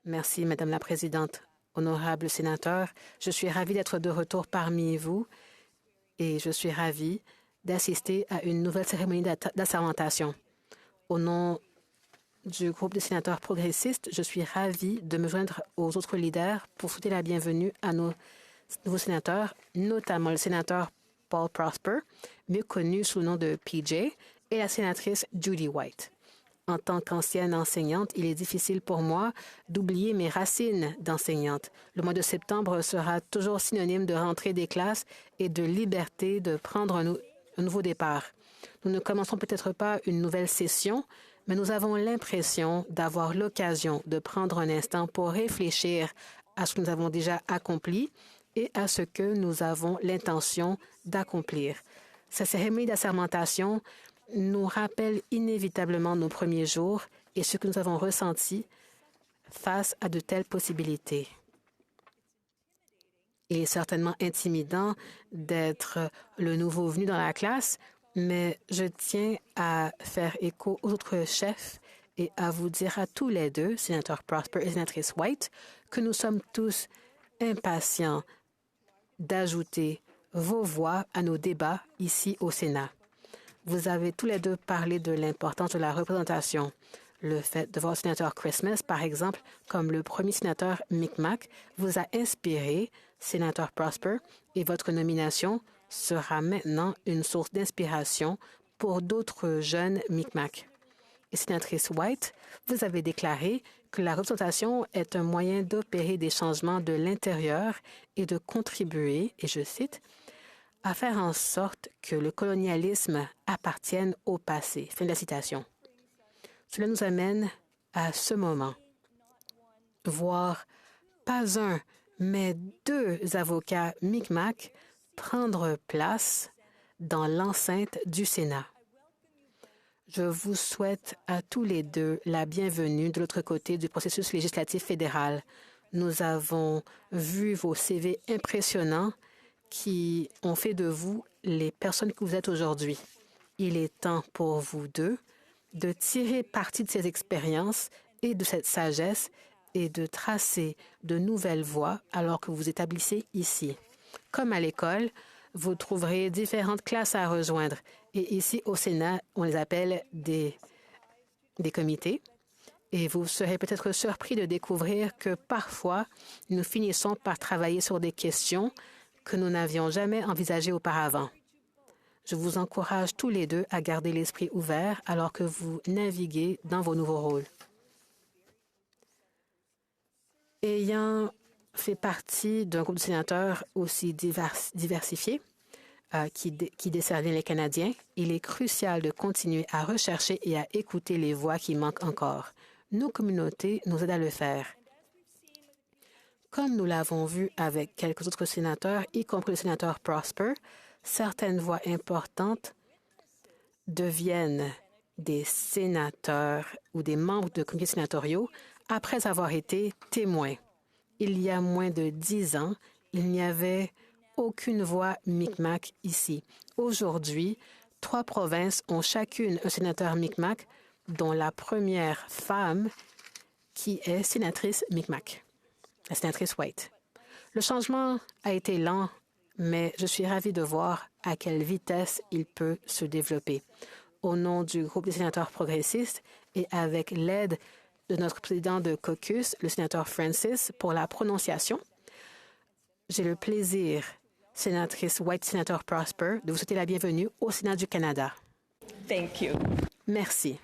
Merci, Madame la Présidente. Honorable sénateur, je suis ravie d'être de retour parmi vous et je suis ravie d'assister à une nouvelle cérémonie d'assermentation. Au nom du groupe des sénateurs progressistes, je suis ravie de me joindre aux autres leaders pour souhaiter la bienvenue à nos nouveaux sénateurs, notamment le sénateur Paul Prosper, mieux connu sous le nom de PJ, et la sénatrice Judy White. En tant qu'ancienne enseignante, il est difficile pour moi d'oublier mes racines d'enseignante. Le mois de septembre sera toujours synonyme de rentrée des classes et de liberté de prendre un nouveau départ. Nous ne commençons peut-être pas une nouvelle session, mais nous avons l'impression d'avoir l'occasion de prendre un instant pour réfléchir à ce que nous avons déjà accompli et à ce que nous avons l'intention d'accomplir. Cette cérémonie d'assermentation nous rappelle inévitablement nos premiers jours et ce que nous avons ressenti face à de telles possibilités. Il est certainement intimidant d'être le nouveau venu dans la classe, mais je tiens à faire écho aux autres chefs et à vous dire à tous les deux, sénateur Prosper et sénatrice White, que nous sommes tous impatients d'ajouter vos voix à nos débats ici au Sénat. Vous avez tous les deux parlé de l'importance de la représentation. Le fait de voir le sénateur Christmas, par exemple, comme le premier sénateur Micmac, vous a inspiré, sénateur Prosper, et votre nomination sera maintenant une source d'inspiration pour d'autres jeunes Micmac. Et sénatrice White, vous avez déclaré que la représentation est un moyen d'opérer des changements de l'intérieur et de contribuer, et je cite, à faire en sorte que le colonialisme appartienne au passé. Fin de la citation. Cela nous amène à ce moment. Voir pas un, mais deux avocats Micmac prendre place dans l'enceinte du Sénat. Je vous souhaite à tous les deux la bienvenue de l'autre côté du processus législatif fédéral. Nous avons vu vos CV impressionnants qui ont fait de vous les personnes que vous êtes aujourd'hui. Il est temps pour vous deux de tirer parti de ces expériences et de cette sagesse et de tracer de nouvelles voies alors que vous établissez ici. Comme à l'école, vous trouverez différentes classes à rejoindre. Et ici, au Sénat, on les appelle des comités. Et vous serez peut-être surpris de découvrir que parfois, nous finissons par travailler sur des questions que nous n'avions jamais envisagées auparavant. Je vous encourage tous les deux à garder l'esprit ouvert alors que vous naviguez dans vos nouveaux rôles. Ayant fait partie d'un groupe de sénateurs aussi diversifié qui desservait les Canadiens, il est crucial de continuer à rechercher et à écouter les voix qui manquent encore. Nos communautés nous aident à le faire. Comme nous l'avons vu avec quelques autres sénateurs, y compris le sénateur Prosper, certaines voix importantes deviennent des sénateurs ou des membres de comités sénatoriaux après avoir été témoins. Il y a moins de 10 ans, il n'y avait aucune voix Micmac ici. Aujourd'hui, 3 provinces ont chacune un sénateur Micmac, dont la première femme qui est sénatrice Micmac, la sénatrice White. Le changement a été lent, mais je suis ravie de voir à quelle vitesse il peut se développer. Au nom du groupe des sénateurs progressistes et avec l'aide de notre président de caucus, le sénateur Francis, pour la prononciation, j'ai le plaisir, sénatrice White, sénateur Prosper, de vous souhaiter la bienvenue au Sénat du Canada. Thank you. Merci.